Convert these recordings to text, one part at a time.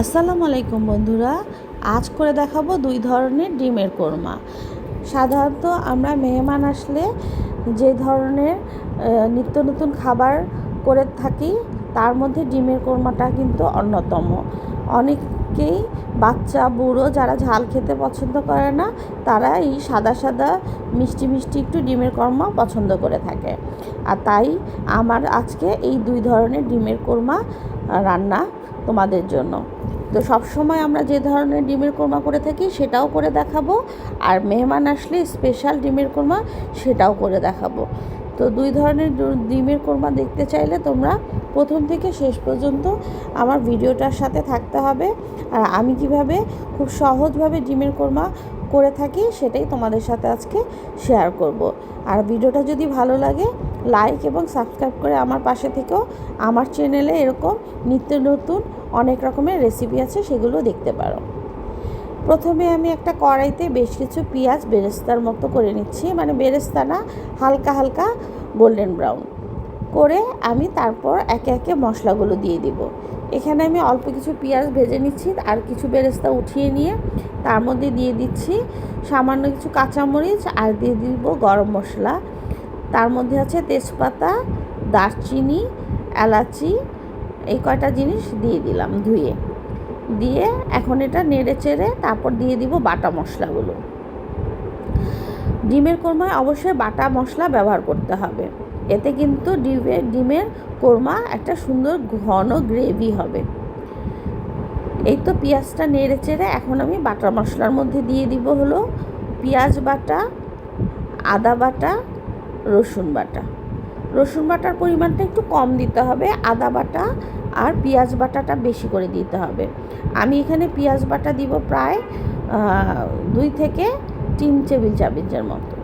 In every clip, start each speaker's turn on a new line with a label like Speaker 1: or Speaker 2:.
Speaker 1: আসসালামু আলাইকুম বন্ধুরা, আজ করে দেখাবো দুই ধরনের ডিমের কোরমা। সাধারণত আমরা মেহমান আসলে যে ধরনের নিত্য নতুন খাবার করে থাকি তার মধ্যে ডিমের কোরমাটা কিন্তু অন্যতম। অনেকেই বাচ্চা বুড়ো যারা ঝাল খেতে পছন্দ করে না তারা এই সাদা সাদা মিষ্টি মিষ্টি একটু ডিমের কোরমা পছন্দ করে থাকে। আর তাই আমার আজকে এই দুই ধরনের ডিমের কোরমা রান্না তোমাদের জন্য। তো সবসময় আমরা যে ধরনের ডিমের কোরমা করে থাকি সেটাও করে দেখাবো, আর মেহমান আসলে স্পেশাল ডিমের কোরমা সেটাও করে দেখাবো। তো দুই ধরনের ডিমের কোরমা দেখতে চাইলে তোমরা প্রথম থেকে শেষ পর্যন্ত আমার ভিডিওটার সাথে থাকতে হবে। আর আমি কিভাবে খুব সহজভাবে ডিমের কোরমা করে থাকি সেটাই তোমাদের সাথে আজকে শেয়ার করব। আর ভিডিওটা যদি ভালো লাগে লাইক এবং সাবস্ক্রাইব করে আমার পাশে থেকেও আমার চ্যানেলে এরকম নিত্য নতুন অনেক রকমের রেসিপি আছে, সেগুলো দেখতে পারো। প্রথমে আমি একটা কড়াইতে বেশ কিছু পেঁয়াজ বেরেস্তার মতো করে নিচ্ছি, মানে বেরেস্তা না, হালকা হালকা গোল্ডেন ব্রাউন করে আমি তারপর একে একে মশলাগুলো দিয়ে দিব। এখানে আমি অল্প কিছু পেঁয়াজ ভেজে নিচ্ছি, আর কিছু বেরেস্তা উঠিয়ে নিয়ে তার মধ্যে দিয়ে দিচ্ছি সামান্য কিছু কাঁচামরিচ, আর দিয়ে দিব গরম মশলা। তার মধ্যে আছে তেজপাতা, দারচিনি, এলাচি, এই কয়টা জিনিস দিয়ে দিলাম ধুয়ে। দিয়ে এখন এটা নেড়ে চেড়ে তারপর দিয়ে দিব বাটা মশলাগুলো। ডিমের কোরমায় অবশ্যই বাটা মশলা ব্যবহার করতে হবে, এতে কিন্তু ডিমের কোরমা একটা সুন্দর ঘন গ্রেভি হবে। এই তো পেঁয়াজটা নেড়ে চেড়ে এখন আমি বাটা মশলার মধ্যে দিয়ে দিব হলো পেঁয়াজ বাটা, আদা বাটা, রসুন বাটা। রসুন বাটার পরিমাণটা একটু কম দিতে হবে, আদা বাটা আর পেঁয়াজ বাটাটা বেশি করে দিতে হবে। আমি এখানে পেঁয়াজ বাটা দিব প্রায় 2 থেকে 3 টেবিল চামচের মতো।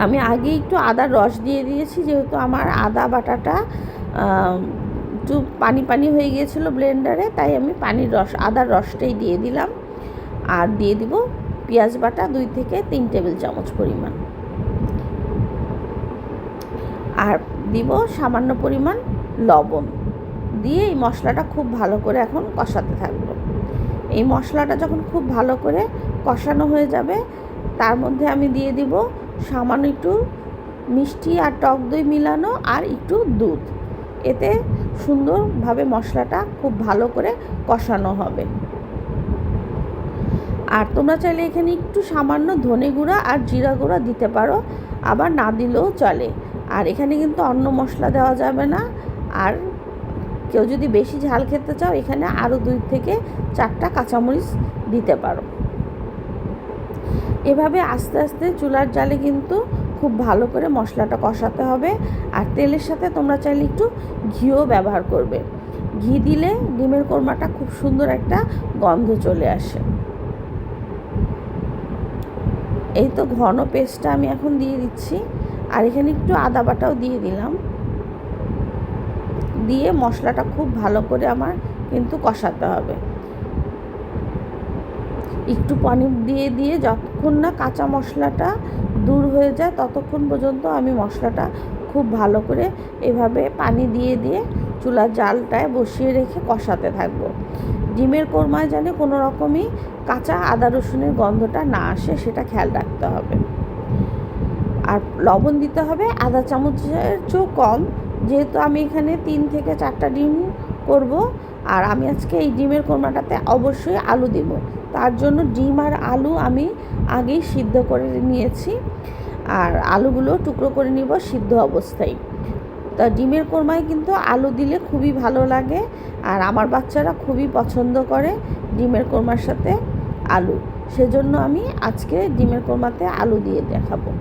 Speaker 1: আমি আগে একটু আদার রস দিয়ে দিয়েছি, যেহেতু আমার আদা বাটাটা একটু পানি পানি হয়ে গিয়েছিলো ব্লেন্ডারে, তাই আমি আদার রসটাই দিয়ে দিলাম। আর দিয়ে দিব পেঁয়াজ বাটা 2 থেকে 3 টেবিল চামচ পরিমাণ, আর দিব সামান্য পরিমাণ লবণ। দিয়ে এই মশলাটা খুব ভালো করে এখন কষাতে থাকবো। এই মশলাটা যখন খুব ভালো করে কষানো হয়ে যাবে তার মধ্যে আমি দিয়ে দিব সামান্য একটু মিষ্টি আর টক দই মিলানো আর একটু দুধ। এতে সুন্দরভাবে মশলাটা খুব ভালো করে কষানো হবে। আর তোমরা চাইলে এখানে একটু সামান্য ধনে গুঁড়া আর জিরা গুঁড়া দিতে পারো, আবার না দিলেও চলে। আর এখানে কিন্তু অন্য মশলা দেওয়া যাবে না। আর কেউ যদি বেশি ঝাল খেতে চাও এখানে আরও 2 থেকে 4টা কাঁচামরিচ দিতে পারো। এভাবে আস্তে আস্তে চুলার জালে কিন্তু খুব ভালো করে মশলাটা কষাতে হবে। আর তেলের সাথে তোমরা চাইলে একটু ঘিও ব্যবহার করবে। ঘি দিলে ডিমের কোরমাটা খুব সুন্দর একটা গন্ধ চলে আসে। এই তো ঘন পেস্টটা আমি এখন দিয়ে দিচ্ছি, আর এখানে একটু আদা বাটাও দিয়ে দিলাম। দিয়ে মশলাটা খুব ভালো করে আমার কিন্তু কষাতে হবে। একটু পানি দিয়ে দিয়ে যতক্ষণ না কাঁচা মশলাটা দূর হয়ে যায় ততক্ষণ পর্যন্ত আমি মশলাটা খুব ভালো করে এভাবে পানি দিয়ে দিয়ে চুলার জালটায় বসিয়ে রেখে কষাতে থাকবো। ডিমের কোরমায় যেন কোনো রকমই কাঁচা আদা রসুনের গন্ধটা না আসে সেটা খেয়াল রাখতে হবে। আর লবণ দিতে হবে আধা চামচের চেয়েও কম, যেহেতু আমি এখানে 3 থেকে 4টা ডিম করব। আর আমি আজকে এই ডিমের কোরমাটাতে অবশ্যই আলু দেব, তার জন্য ডিম আর আলু আমি আগেই সিদ্ধ করে নিয়েছি। আর আলুগুলো টুকরো করে নিব সিদ্ধ অবস্থায়। তা ডিমের কোরমায় কিন্তু আলু দিলে খুবই ভালো লাগে, আর আমার বাচ্চারা খুবই পছন্দ করে ডিমের কোরমার সাথে আলু, সেজন্য আমি আজকে ডিমের কোরমাতে আলু দিয়ে দেখাবো।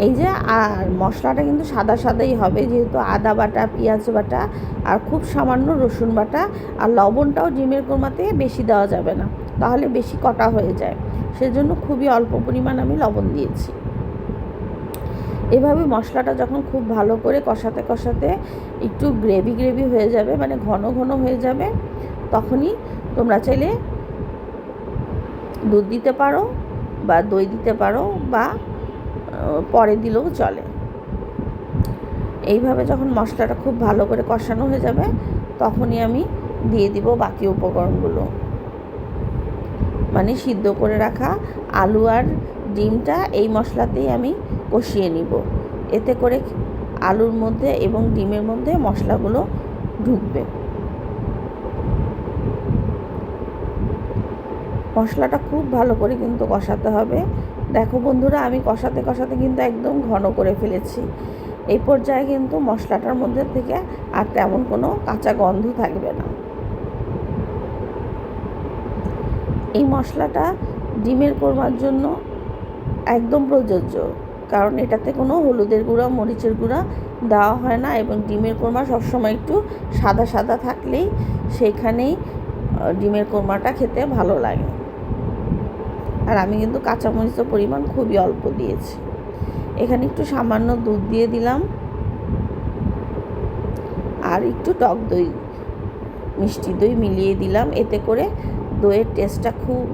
Speaker 1: এই যে, আর মশলাটা কিন্তু সাদা সাদাই হবে, যেহেতু আদা বাটা, পেঁয়াজ বাটা আর খুব সামান্য রসুন বাটা। আর লবণটাও ডিমের কোরমাতে বেশি দেওয়া যাবে না, তাহলে বেশি কটা হয়ে যায়, সেজন্য খুবই অল্প পরিমাণ আমি লবণ দিয়েছি। এভাবে মশলাটা যখন খুব ভালো করে কষাতে কষাতে একটু গ্রেভি গ্রেভি হয়ে যাবে, মানে ঘন ঘন হয়ে যাবে, তখনই তোমরা চাইলে দুধ দিতে পারো বা দই দিতে পারো, বা পরে দিলেও চলে। এইভাবে যখন মশলাটা খুব ভালো করে কষানো হয়ে যাবে তখনই আমি দিয়ে দিব বাকি উপকরণগুলো, মানে সিদ্ধ করে রাখা আলু আর ডিমটা এই মশলাতেই আমি কষিয়ে নিব। এতে করে আলুর মধ্যে এবং ডিমের মধ্যে মশলাগুলো ঢুকবে। মশলাটা খুব ভালো করে কিন্তু কষাতে হবে। দেখো বন্ধুরা, আমি কষাতে কষাতে কিন্তু একদম ঘন করে ফেলেছি। এই পর্যায়ে কিন্তু মশলাটার মধ্যে থেকে আর তেমন কোনো কাঁচা গন্ধ থাকবে না। এই মশলাটা ডিমের কোরমার জন্য একদম প্রযোজ্য, কারণ এটাতে কোনো হলুদের গুঁড়া মরিচের গুঁড়া দেওয়া হয় না, এবং ডিমের কোরমা সবসময় একটু সাদা সাদা থাকলেই সেইখানেই ডিমের কোরমাটা খেতে ভালো লাগে। আর আমি কিন্তু কাঁচামরিচের পরিমাণ খুবই অল্প দিয়েছি। এখানে একটু সামান্য দুধ দিয়ে দিলাম আর একটু টক দই, মিষ্টি দই মিলিয়ে দিলাম। এতে করে দইয়ের টেস্টটা খুব,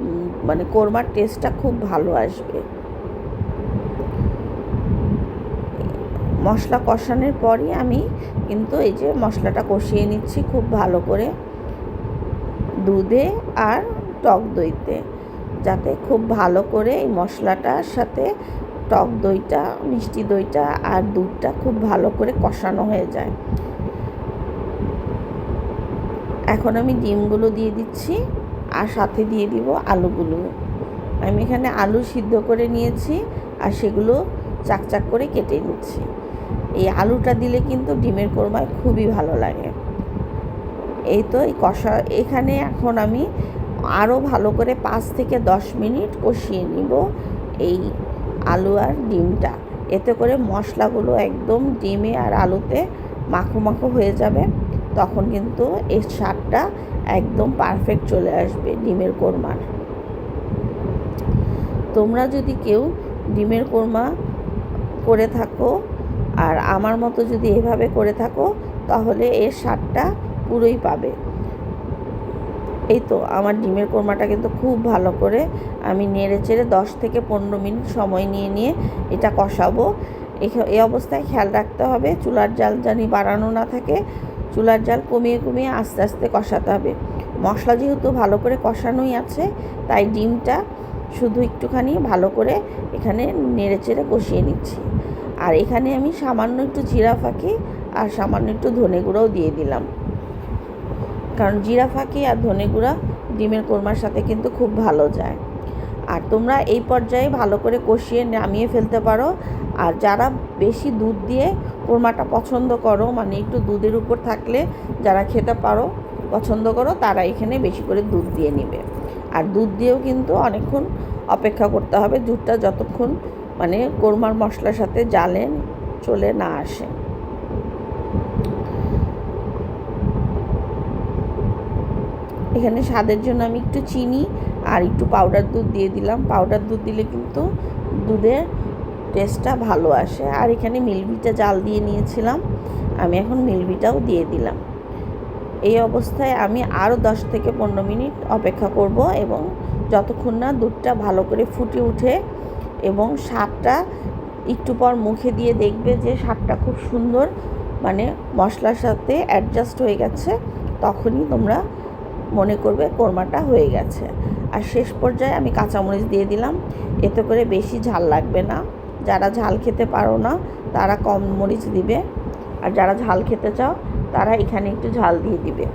Speaker 1: মানে কোরমার টেস্টটা খুব ভালো আসবে। মশলা কষানোর পরই আমি কিন্তু এই যে মশলাটা কষিয়ে নিচ্ছি খুব ভালো করে দুধে আর টক দইতে, যাতে খুব ভালো করে এই মশলাটার সাথে টক দইটা, মিষ্টি দইটা আর দুধটা খুব ভালো করে কষানো হয়ে যায়। এখন আমি ডিমগুলো দিয়ে দিচ্ছি আর সাথে দিয়ে দিব আলুগুলো। আমি এখানে আলু সিদ্ধ করে নিয়েছি আর সেগুলো চাকচাক করে কেটে নিচ্ছি। এই আলুটা দিলে কিন্তু ডিমের কোরমায় খুবই ভালো লাগে। এই তো এই কষা, এখানে এখন আমি আরও ভালো করে 5 থেকে 10 মিনিট কষিয়ে নিব এই আলু আর ডিমটা। এতে করে মশলাগুলো একদম ডিমে আর আলুতে মাখো মাখো হয়ে যাবে। তখন কিন্তু এর স্বাদটা একদম পারফেক্ট চলে আসবে ডিমের কোরমার। তোমরা যদি কেউ ডিমের কোরমা করে থাকো আর আমার মতো যদি এভাবে করে থাকো, তাহলে এর স্বাদটা পুরোই পাবে। এই তো আমার ডিমের কোরমাটা কিন্তু খুব ভালো করে আমি নেড়ে চেড়ে 10 থেকে 15 মিনিট সময় নিয়ে এটা কষাবো। এই অবস্থায় খেয়াল রাখতে হবে চুলার জাল জানি বাড়ানো না থাকে, চুলার জাল কমিয়ে কমিয়ে আস্তে আস্তে কষাতে হবে। মশলা যেহেতু ভালো করে কষানোই আছে, তাই ডিমটা শুধু একটুখানি ভালো করে এখানে নেড়ে চেড়ে কষিয়ে নিচ্ছি। আর এখানে আমি সামান্য একটু জিরা ফাঁকি আর সামান্য একটু ধনে গুঁড়োও দিয়ে দিলাম, কারণ জিরা ফাঁকি আর ধনে গুঁড়া ডিমের কোরমার সাথে কিন্তু খুব ভালো যায়। আর তোমরা এই পর্যায়ে ভালো করে কষিয়ে নামিয়ে ফেলতে পারো। আর যারা বেশি দুধ দিয়ে কোরমাটা পছন্দ করো, মানে একটু দুধের উপর থাকলে যারা খেতে পারো পছন্দ করো, তারা এখানে বেশি করে দুধ দিয়ে নেবে। আর দুধ দিয়েও কিন্তু অনেকক্ষণ অপেক্ষা করতে হবে, দুধটা যতক্ষণ মানে কোরমার মশলার সাথে জালে চলে না আসে। এখানে স্বাদের জন্য আমি একটু চিনি আর একটু পাউডার দুধ দিয়ে দিলাম। পাউডার দুধ দিলে কিন্তু দুধের টেস্টটা ভালো আসে। আর এখানে মিল্কভিটা জাল দিয়ে নিয়েছিলাম, আমি এখন মিল্কভিটাও দিয়ে দিলাম। এই অবস্থায় আমি আরও 10 থেকে 15 মিনিট অপেক্ষা করব, এবং যতক্ষণ না দুধটা ভালো করে ফুটে উঠে এবং স্বাদটা একটু পর মুখে দিয়ে দেখবে যে স্বাদটা খুব সুন্দর, মানে মশলার সাথে অ্যাডজাস্ট হয়ে গেছে, তখনই তোমরা মনে করবে কোরমাটা হয়ে গেছে। আর শেষ পর্যায়ে আমি কাঁচামরিচ দিয়ে দিলাম, এতে করে বেশি ঝাল লাগবে না। যারা ঝাল খেতে পারো না তারা কম মরিচ দিবে, আর যারা ঝাল খেতে চাও তারা এখানে একটু ঝাল দিয়ে দিবে।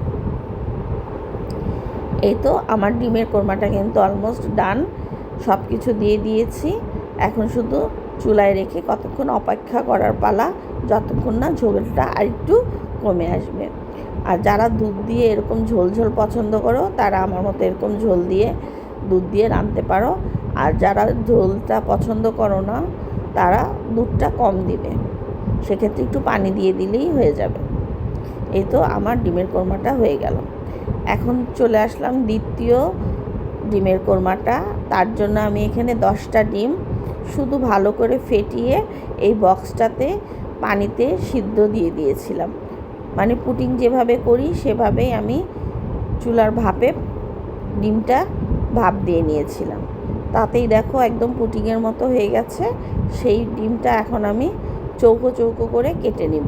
Speaker 1: এই তো আমার ডিমের কোরমাটা কিন্তু অলমোস্ট ডান, সব কিছু দিয়ে দিয়েছি। এখন শুধু চুলায় রেখে কতক্ষণ অপেক্ষা করার পালা, যতক্ষণ না ঝোলটা আর একটু কমে আসবে। আর যারা দুধ দিয়ে এরকম ঝোল ঝোল পছন্দ করো, তারা আমার মতো এরকম ঝোল দিয়ে দুধ দিয়ে রাঁধতে পারো। আর যারা ঝোলটা পছন্দ করো না, তারা দুধটা কম দিবে, সেক্ষেত্রে একটু পানি দিয়ে দিলেই হয়ে যাবে। এই তো আমার ডিমের কোরমাটা হয়ে গেল। এখন চলে আসলাম দ্বিতীয় ডিমের কোরমাটা। তার জন্য আমি এখানে 10টা ডিম শুধু ভালো করে ফেটিয়ে এই বক্সটাতে পানিতে সিদ্ধ দিয়ে দিয়েছিলাম। মানে পুডিং যেভাবে করি সেভাবেই আমি চুলার ভাপে ডিমটা ভাপ দিয়ে নিয়েছিলাম। তাতেই দেখো একদম পুডিংয়ের মতো হয়ে গেছে। সেই ডিমটা এখন আমি চৌকো চৌকো করে কেটে নেব।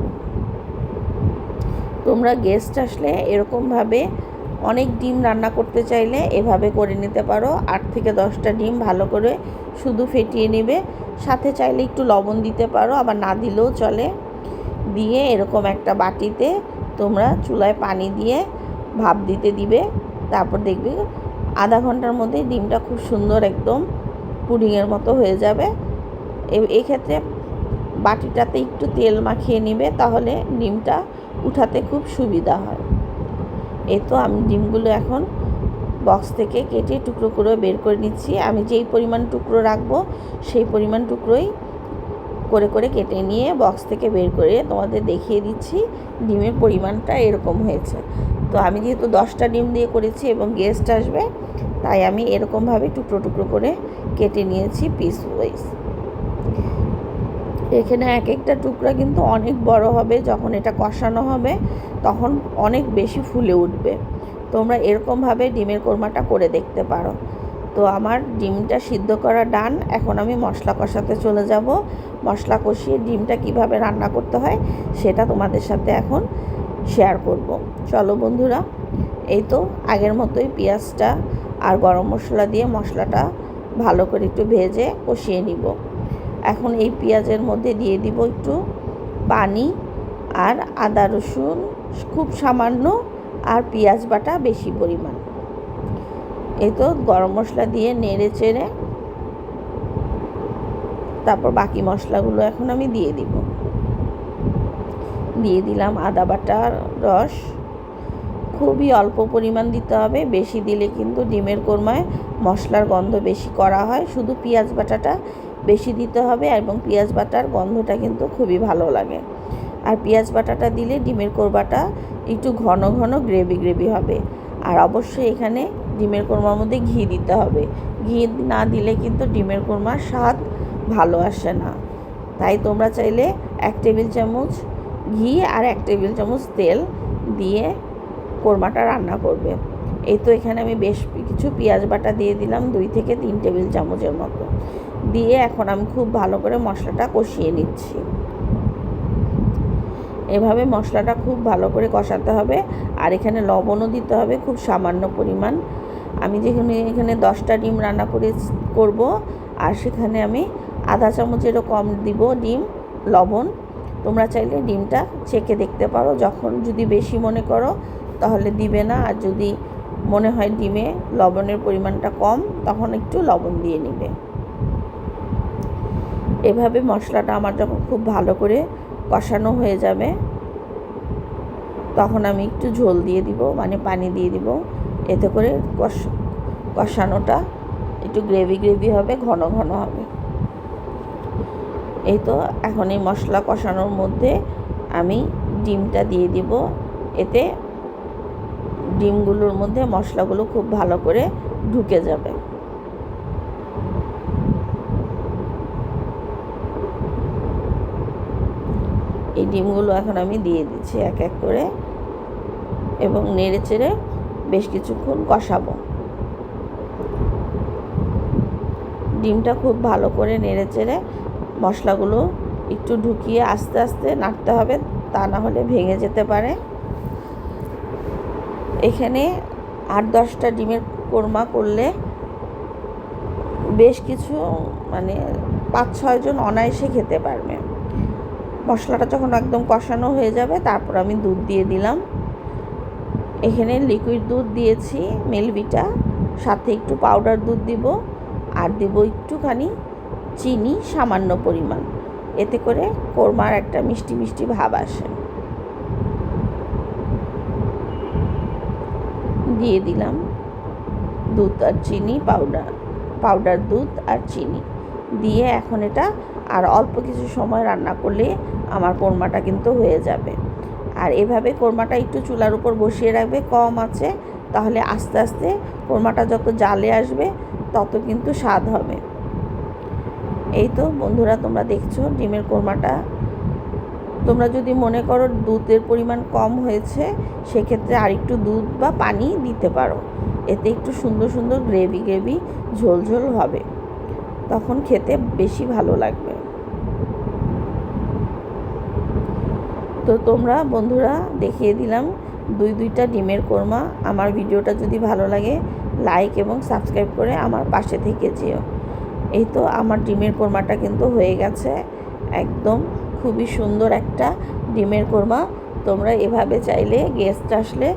Speaker 1: তোমরা গেস্ট আসলে এরকমভাবে অনেক ডিম রান্না করতে চাইলে এভাবে করে নিতে পারো। 8 থেকে 10টা ডিম ভালো করে শুধু ফেটিয়ে নেবে, সাথে চাইলে একটু লবণ দিতে পারো, আবার না দিলেও চলে। দিয়ে এরকম একটা বাটিতে তোমরা চুলায় পানি দিয়ে ভাপ দিতে দিবে। তারপর দেখবে আধা ঘন্টার মধ্যে ডিমটা খুব সুন্দর একদম পুডিংয়ের মতো হয়ে যাবে। এক্ষেত্রে বাটিটাতে একটু তেল মাখিয়ে নিবে, তাহলে ডিমটা উঠাতে খুব সুবিধা হয়। এই তো আমি ডিমগুলো এখন বক্স থেকে কেটে টুকরো করে বের করে নিচ্ছি। আমি যেই পরিমাণ টুকরো রাখবো সেই পরিমাণ টুকরোই করে করে কেটে নিয়ে বক্স থেকে বের করে তোমাদের দেখিয়ে দিচ্ছি ডিমের পরিমাণটা এরকম হয়েছে। তো আমি যেহেতু 10টা ডিম দিয়ে করেছি এবং গেস্ট আসবে, তাই আমি এরকমভাবে টুকরো টুকরো করে কেটে নিয়েছি পিস ওয়াইজ। এখানে এক একটা টুকরা কিন্তু অনেক বড় হবে, যখন এটা কষানো হবে তখন অনেক বেশি ফুলে উঠবে। তোমরা এরকমভাবে ডিমের কোরমাটা করে দেখতে পারো। তো আমার ডিমটা সিদ্ধ করা ডান। এখন আমি মশলা কষাতে চলে যাব। মশলা কষিয়ে ডিমটা কিভাবে রান্না করতে হয় সেটা তোমাদের সাথে এখন শেয়ার করব। চলো বন্ধুরা, এই তো আগের মতোই পেঁয়াজটা আর গরম মশলা দিয়ে মশলাটা ভালো করে একটু ভেজে কষিয়ে নিব। এখন এই পেঁয়াজের মধ্যে দিয়ে দিব একটু পানি আর আদা রসুন খুব সামান্য, আর পেঁয়াজ বাটা বেশি পরিমাণ। এই তো গরম মশলা দিয়ে নেড়ে চেড়ে তারপর বাকি মশলাগুলো এখন আমি দিয়ে দিব। দিয়ে দিলাম আদা বাটার রস, খুবই অল্প পরিমাণ দিতে হবে, বেশি দিলে কিন্তু ডিমের কোরমায় মশলার গন্ধ বেশি করা হয়। শুধু পেঁয়াজ বাটাটা বেশি দিতে হবে, এবং পেঁয়াজ বাটার গন্ধটা কিন্তু খুবই ভালো লাগে। আর পেঁয়াজ বাটাটা দিলে ডিমের কোরমাটা একটু ঘন ঘন গ্রেভি গ্রেভি হবে। আর অবশ্যই এখানে ডিমের কোরমার মধ্যে ঘি দিতে হবে। ঘি না দিলে কিন্তু ডিমের কোরমার স্বাদ ভালো আসে না। তাই তোমরা চাইলে 1 টেবিল চামচ ঘি আর 1 টেবিল চামচ তেল দিয়ে কোরমাটা রান্না করবে। এই তো এখানে আমি বেশ কিছু পেঁয়াজ বাটা দিয়ে দিলাম, 2 থেকে 3 টেবিল চামচের মতো দিয়ে এখন আমি খুব ভালো করে মশলাটা কষিয়ে নিচ্ছি। এভাবে মশলাটা খুব ভালো করে কষাতে হবে। আর এখানে লবণও দিতে হবে খুব সামান্য পরিমাণ। আমি এখানে 10টা ডিম রান্না করব, আর সেখানে আমি আধা চামচেরও কম দিব ডিম লবণ। তোমরা চাইলে ডিমটা চেখে দেখতে পারো, যখন যদি বেশি মনে করো তাহলে দিবে না, আর যদি মনে হয় ডিমে লবণের পরিমাণটা কম তখন একটু লবণ দিয়ে নিবে। এভাবে মশলাটা আমার যখন খুব ভালো করে কষানো হয়ে যাবে তখন আমি একটু ঝোল দিয়ে দিব, মানে পানি দিয়ে দিব। এতে করে কষানোটা একটু গ্রেভি গ্রেভি হবে, ঘন ঘন হবে। এই তো এখন এই মশলা কষানোর মধ্যে আমি ডিমটা দিয়ে দিব। এতে ডিমগুলোর মধ্যে মশলাগুলো খুব ভালো করে ঢুকে যাবে। এই ডিমগুলো এখন আমি দিয়ে দিচ্ছি এক এক করে, এবং নেড়ে চেড়ে বেশ কিছুক্ষণ কষাবো। ডিমটা খুব ভালো করে নেড়ে চেড়ে মশলাগুলো একটু ঢুকিয়ে আস্তে আস্তে নাড়তে হবে, তা না হলে ভেঙে যেতে পারে। এখানে 8-10টা ডিমের কোরমা করলে বেশ কিছু, মানে 5-6 জন অনায়াসে খেতে পারবে। মশলাটা যখন একদম কষানো হয়ে যাবে তারপর আমি দুধ দিয়ে দিলাম। এখানে লিকুইড দুধ দিয়েছি মিল্কভিটা, সাথে একটু পাউডার দুধ দিব, আর দেব একটুখানি চিনি সামান্য পরিমাণ। এতে করে কোরমার একটা মিষ্টি মিষ্টি ভাব আসে। দিয়ে দিলাম দুধ আর চিনি, পাউডার দুধ আর চিনি দিয়ে এখন এটা আর অল্প কিছু সময় রান্না করলে আমার কোরমাটা কিন্তু হয়ে যাবে। আর এভাবে কোরমাটা একটু চুলার উপর বসিয়ে রাখবে কম আছে, তাহলে আস্তে আস্তে কোরমাটা যত জালে আসবে তত কিন্তু স্বাদ হবে। এই তো বন্ধুরা, তোমরা দেখছো ডিমের কোরমাটা। তোমরা যদি মনে করো দুধের পরিমাণ কম হয়েছে, সেক্ষেত্রে আরেকটু দুধ বা পানি দিতে পারো। এতে একটু সুন্দর সুন্দর গ্রেভি গ্রেভি ঝোল ঝোল হবে, তখন খেতে বেশি ভালো লাগবে। তো তোমরা বন্ধুরা দেখিয়ে দিলাম দুইটা ডিমের কোরমা। আমার ভিডিওটা যদি ভালো লাগে লাইক এবং সাবস্ক্রাইব করে আমার পাশে থেকে যেও। এই তো আমার ডিমের কোরমাটা কিন্তু হয়ে গেছে, একদম খুবই সুন্দর একটা ডিমের কোরমা। তোমরা এভাবে চাইলে গেস্ট আসলে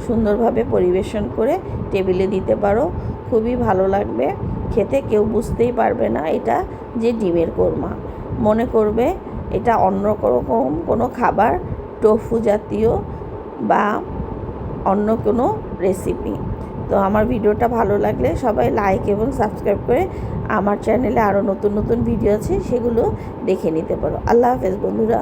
Speaker 1: সুন্দরভাবে পরিবেশন করে টেবিলে দিতে পারো, খুবই ভালো লাগবে খেতে। কেউ বুঝতেই পারবে না এটা যে ডিমের কোরমা, মনে করবে এটা অন্য রকম কোনো খাবার, টোফু জাতীয় বা অন্য কোনো রেসিপি। তো আমার ভিডিওটা ভালো লাগলে সবাই লাইক এবং সাবস্ক্রাইব করে আমার চ্যানেলে আরও নতুন নতুন ভিডিও আছে, সেগুলো দেখে নিতে পারো। আল্লাহ হাফেজ বন্ধুরা।